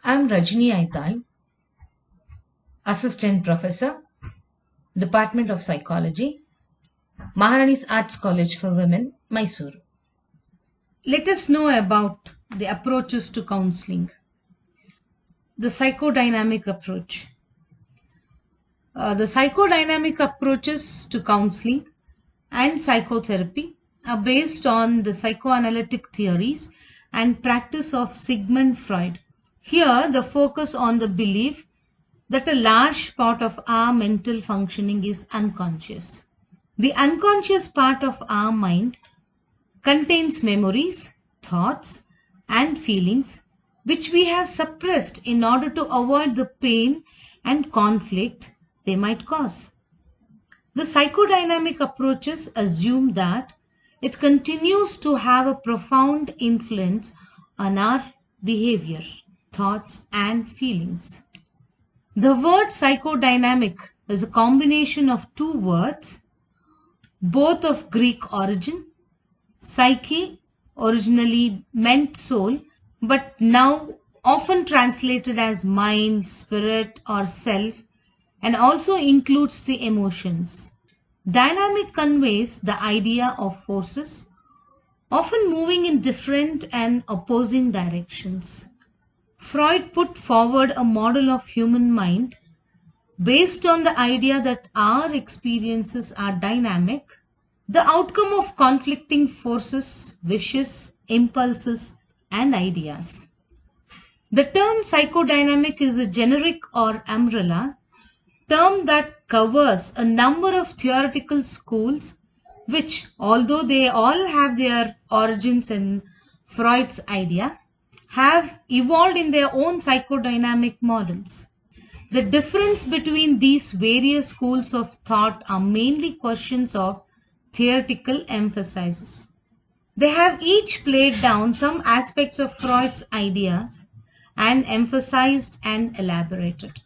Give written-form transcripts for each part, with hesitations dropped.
I'm Rajini Aital, Assistant Professor, Department of Psychology, Maharani's Arts College for Women, Mysore. Let us know about the approaches to counseling. The psychodynamic approach. The psychodynamic approaches to counseling and psychotherapy are based on the psychoanalytic theories and practice of Sigmund Freud. Here, the focus on the belief that a large part of our mental functioning is unconscious. The unconscious part of our mind contains memories, thoughts, and feelings which we have suppressed in order to avoid the pain and conflict they might cause. The psychodynamic approaches assume that it continues to have a profound influence on our behavior, thoughts, and feelings. The word psychodynamic is a combination of two words, both of Greek origin. Psyche originally meant soul, but now often translated as mind, spirit, or self, and also includes the emotions. Dynamic conveys the idea of forces, often moving in different and opposing directions. Freud put forward a model of human mind based on the idea that our experiences are dynamic, the outcome of conflicting forces, wishes, impulses, and ideas. The term psychodynamic is a generic or umbrella term that covers a number of theoretical schools which, although they all have their origins in Freud's idea, have evolved in their own psychodynamic models. The difference between these various schools of thought are mainly questions of theoretical emphasis. They have each played down some aspects of Freud's ideas and emphasized and elaborated.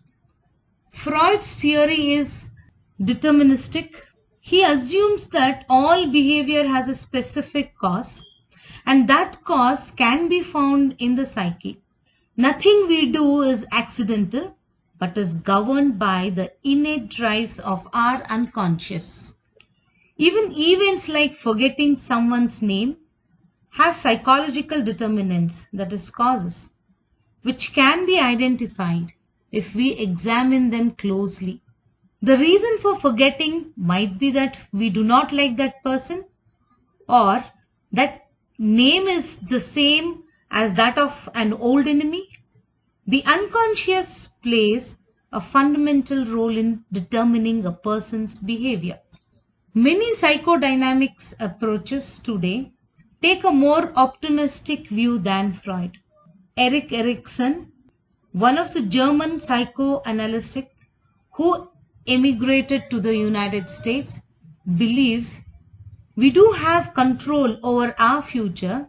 Freud's theory is deterministic. He assumes that all behavior has a specific cause and that cause can be found in the psyche. Nothing we do is accidental but is governed by the innate drives of our unconscious. Even events like forgetting someone's name have psychological determinants, that is, causes, which can be identified if we examine them closely. The reason for forgetting might be that we do not like that person, or that name is the same as that of an old enemy. The unconscious plays a fundamental role in determining a person's behavior. Many psychodynamics approaches today take a more optimistic view than Freud. Erik Erikson, one of the German psychoanalysts who emigrated to the United States, believes we do have control over our future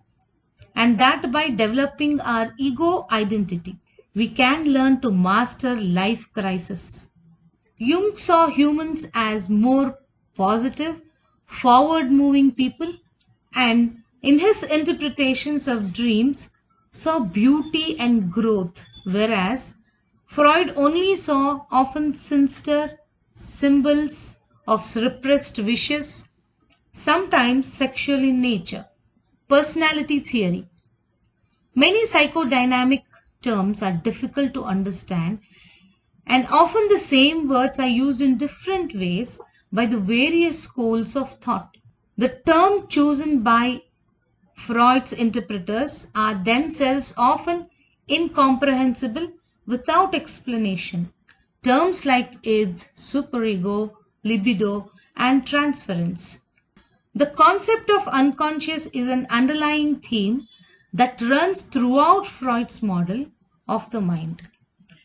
and that by developing our ego identity, we can learn to master life crisis. Jung saw humans as more positive, forward-moving people and in his interpretations of dreams saw beauty and growth, whereas Freud only saw often sinister symbols of repressed wishes, sometimes sexual in nature. Personality theory. Many psychodynamic terms are difficult to understand and often the same words are used in different ways by the various schools of thought. The term chosen by Freud's interpreters are themselves often incomprehensible without explanation. Terms like id, superego, libido, and transference. The concept of unconscious is an underlying theme that runs throughout Freud's model of the mind.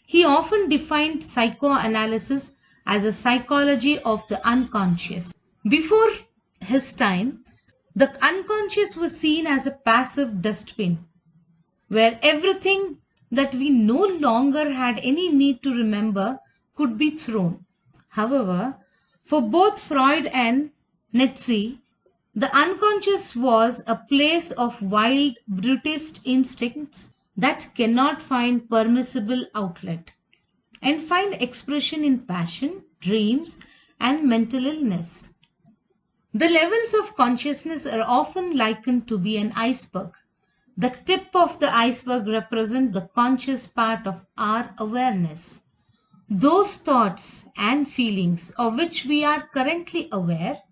He often defined psychoanalysis as a psychology of the unconscious. Before his time, the unconscious was seen as a passive dustbin where everything that we no longer had any need to remember could be thrown. However, for both Freud and Nietzsche, the unconscious was a place of wild, brutist instincts that cannot find permissible outlet and find expression in passion, dreams, and mental illness. The levels of consciousness are often likened to be an iceberg. The tip of the iceberg represents the conscious part of our awareness. Those thoughts and feelings of which we are currently aware,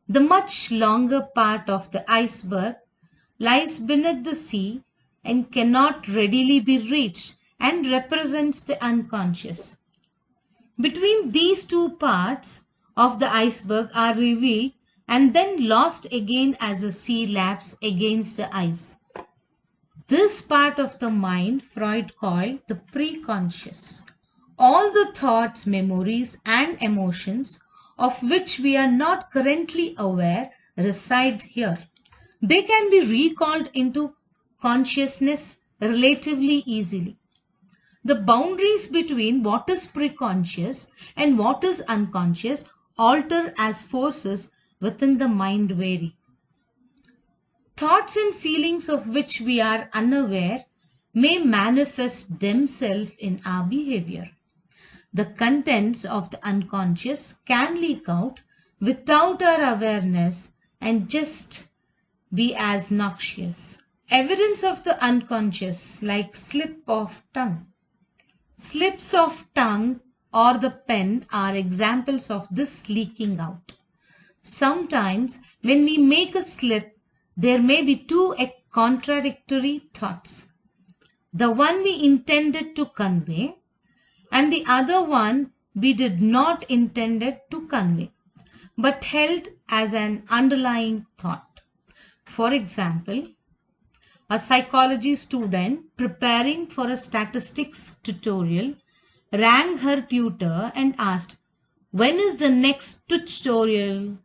the much longer part of the iceberg lies beneath the sea and cannot readily be reached and represents the unconscious. Between these two parts of the iceberg are revealed and then lost again as the sea laps against the ice. This part of the mind Freud called the preconscious. All the thoughts, memories, and emotions of which we are not currently aware reside here. They can be recalled into consciousness relatively easily. The boundaries between what is preconscious and what is unconscious alter as forces within the mind vary. Thoughts and feelings of which we are unaware may manifest themselves in our behavior. The contents of the unconscious can leak out without our awareness and just be as noxious. Evidence of the unconscious, like slip of tongue. Slips of tongue or the pen are examples of this leaking out. Sometimes when we make a slip, there may be two contradictory thoughts. The one we intended to convey and the other one we did not intend it to convey, but held as an underlying thought. For example, a psychology student preparing for a statistics tutorial rang her tutor and asked, "When is the next tutorial?"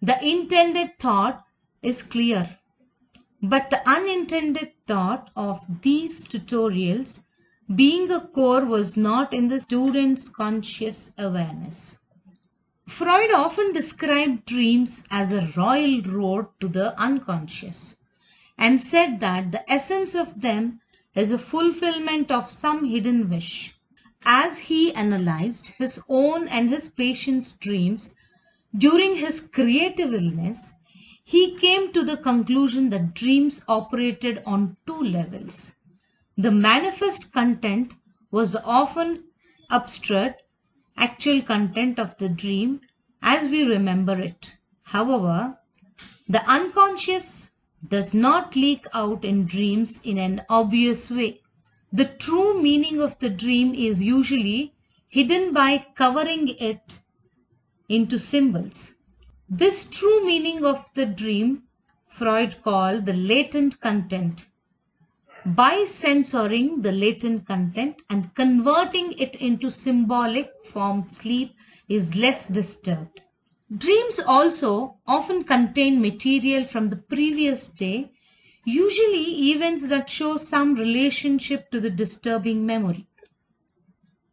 The intended thought is clear, but the unintended thought of these tutorials being a core was not in the student's conscious awareness. Freud often described dreams as a royal road to the unconscious and said that the essence of them is a fulfillment of some hidden wish. As he analyzed his own and his patient's dreams during his creative illness, he came to the conclusion that dreams operated on two levels. The manifest content was often abstract, actual content of the dream as we remember it. However, the unconscious does not leak out in dreams in an obvious way. The true meaning of the dream is usually hidden by covering it into symbols. This true meaning of the dream Freud called the latent content. By censoring the latent content and converting it into symbolic form, sleep is less disturbed. Dreams also often contain material from the previous day, usually events that show some relationship to the disturbing memory.